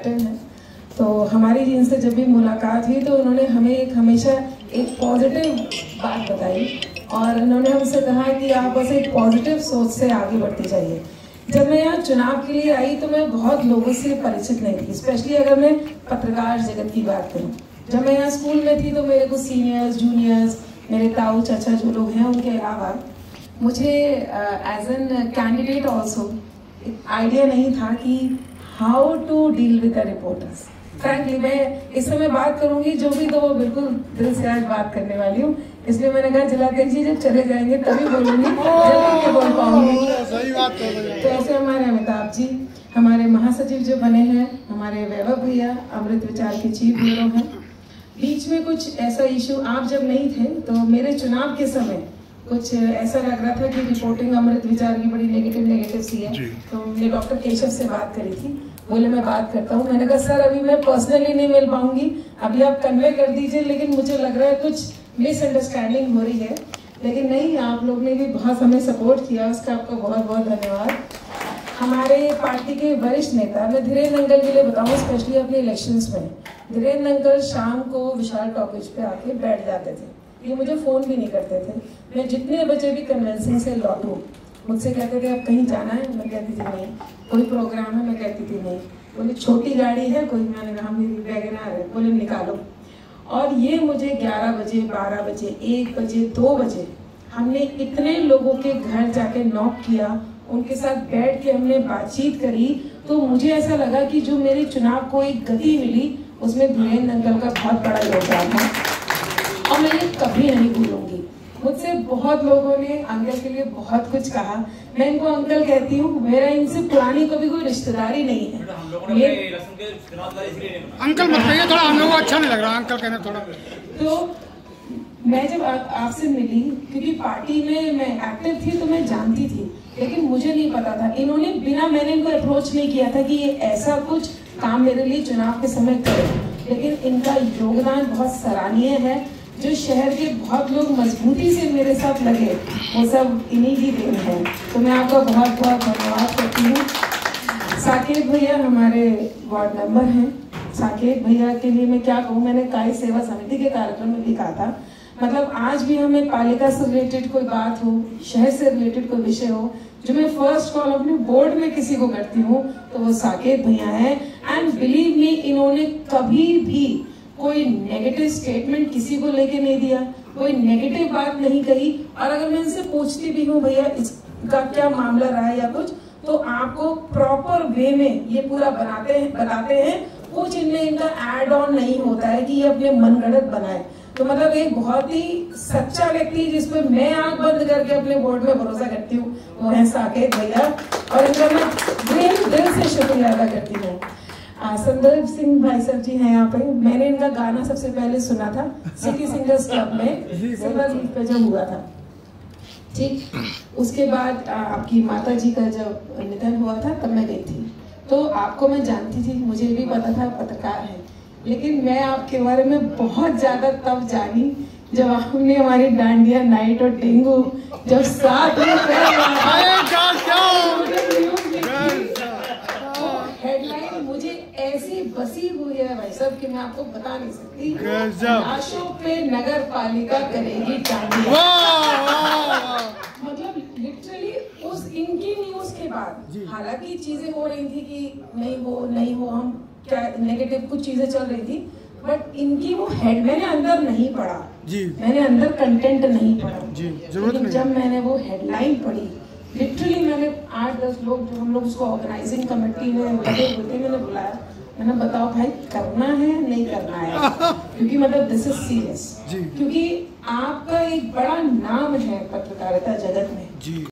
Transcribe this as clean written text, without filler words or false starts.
है। तो हमारी जिनसे जब भी मुलाकात हुई तो उन्होंने हमें हमेशा एक पॉजिटिव बात बताई और उन्होंने हमसे कहा कि आप बस एक पॉजिटिव सोच से आगे बढ़ते जाइए। जब मैं यहाँ चुनाव के लिए आई तो मैं बहुत लोगों से परिचित नहीं थी, स्पेशली अगर मैं पत्रकार जगत की बात करूँ। जब मैं यहाँ स्कूल में थी तो मेरे कुछ सीनियर्स जूनियर्स, मेरे ताऊ चाचा जो लोग हैं, उनके अलावा मुझे as an candidate also idea नहीं था कि how to deal with the reporters. Frankly मैं इस समय बात करूंगी जो भी तो वो बिल्कुल दिल से आज बात करने वाली हूँ, इसलिए मैंने कहा जिलाध्यक्ष जी जब चले जाएंगे तभी बोलूंगी, जल्दी बोल पाऊंगी। सही बात है। तो ऐसे हमारे अमिताभ जी, हमारे महासचिव जो बने हैं, हमारे वैभव भैया अमृत विचार के चीफ ब्यूरो हैं। बीच में कुछ ऐसा इशू, आप जब नहीं थे तो मेरे चुनाव के समय कुछ ऐसा लग रहा था कि रिपोर्टिंग अमृत विचार की बड़ी नेगेटिव सी है। तो हमने डॉक्टर केशव से बात करी थी, बोले मैं बात करता हूँ। मैंने कहा सर अभी मैं पर्सनली नहीं मिल पाऊंगी, अभी आप कन्वे कर दीजिए, लेकिन मुझे लग रहा है कुछ मिसअंडरस्टैंडिंग हो रही है। लेकिन नहीं, आप लोग ने भी बहुत हमें सपोर्ट किया, उसका आपका बहुत बहुत धन्यवाद। हमारे पार्टी के वरिष्ठ नेता, मैं धीरेन्द्र अंकल के लिए बताऊँ, स्पेशली अपने इलेक्शंस में धीरेन्द्र अंकल शाम को विशाल टॉकीज पे आके बैठ जाते थे। ये मुझे फोन भी नहीं करते थे। मैं जितने बजे भी कन्वेंसिंग से लौटूं मुझसे कहते थे अब कहीं जाना है, मैं कहती थी नहीं। कोई प्रोग्राम है, मैं कहती थी नहीं। बोले छोटी गाड़ी है कोई, मैंने कहा मेरी वैगनआर है, बोले निकालो। और ये मुझे 11 बजे 12 बजे 1 बजे 2 बजे हमने इतने लोगों के घर जाके नॉक किया, उनके साथ बैठ के हमने बातचीत करी। तो मुझे ऐसा लगा कि जो मेरे चुनाव को एक गति मिली उसमें धीरेन्द्र अंकल का बहुत बड़ा योगदान है और मैं ये कभी नहीं भूलूंगी। मुझसे बहुत लोगों ने अंकल के लिए बहुत कुछ कहा, मैं इनको अंकल कहती हूँ, मेरा इनसे पुरानी कभी कोई रिश्तेदारी नहीं है। अंकल मत कहिए, थोड़ा हम लोगों को अच्छा नहीं लग रहा अंकल कहने थोड़ा। तो मैं जब आपसे मिली, क्योंकि पार्टी में मैं एक्टिव थी तो मैं जानती थी, लेकिन मुझे नहीं पता था, इन्होंने बिना मैंने इनको अप्रोच नहीं किया था कि ये ऐसा कुछ काम मेरे लिए चुनाव के समय करे, लेकिन इनका योगदान बहुत सराहनीय है। जो शहर के बहुत लोग मजबूती से मेरे साथ लगे वो सब इन्हीं की देन है, तो मैं आपका बहुत बहुत धन्यवाद करती हूँ। साकेत भैया हमारे वार्ड मेंबर हैं। साकेत भैया के लिए मैं क्या कहूँ, मैंने कार्य सेवा समिति के कार्यक्रम में भी कहा था, मतलब आज भी हमें पालिका से रिलेटेड कोई बात हो, शहर से रिलेटेड कोई विषय हो, जो मैं फर्स्ट कॉल अपने बोर्ड में किसी को करती हूँ तो वो साकेत भैया हैं। एंड बिलीव मी, इन्होंने कभी भी कोई नेगेटिव स्टेटमेंट किसी को लेके नहीं दिया, कोई नेगेटिव बात नहीं कही। और अगर मैं इनसे पूछती भी हूँ भैया इसका क्या मामला रहा है या कुछ, तो आपको प्रॉपर वे में ये पूरा बताते हैं। कुछ इनमें इनका एड ऑन नहीं होता है कि ये अपने मनगढ़ंत बनाए। तो मतलब एक बहुत ही सच्चा व्यक्ति जिसपे मैं आंख बंद करके अपने बोर्ड में भरोसा करती हूँ वो है साकेत भैया, और इनका मैं दिल से शुक्रिया अदा करती हूँ। संदर्भ सिंह भाई साहब जी हैं यहाँ पे, मैंने इनका गाना सबसे पहले सुना था सिटी सिंगर्स क्लब में सिल्वर लीफ पे जब हुआ था, ठीक। उसके बाद आपकी माता जी का जब निधन हुआ था तब मैं गई थी, तो आपको मैं जानती थी, मुझे भी पता था पत्रकार है, लेकिन मैं आपके बारे में बहुत ज्यादा तब जानी जब आपने हमारी डांडिया नाइट और डेंगू जब साथ में हेडलाइन मुझे ऐसी बसी हुई है भाई साहब कि मैं आपको बता नहीं सकती। लाशों पे नगर पालिका करेगी डांडिया, मतलब लिटरली उस इनकी न्यूज के बाद, हालांकि चीजें हो रही थी कि नहीं हो हम क्या नेगेटिव कुछ चीजें चल रही थी, बट इनकी वो हेड मैंने अंदर नहीं पढ़ा जी, मैंने अंदर कंटेंट नहीं पढ़ा जी, लेकिन जब मैंने वो हेडलाइन पढ़ी, लिटरली मैंने 8-10 लोग जो हम लोग उसको ऑर्गेनाइजिंग कमेटी में लगे हुए थे, मैंने बुलाया, मैंने बताओ भाई करना है नहीं करना है, क्योंकि मतलब दिस इज सीरियस, क्योंकि आपका एक बड़ा नाम है पत्रकारिता जगत में जी।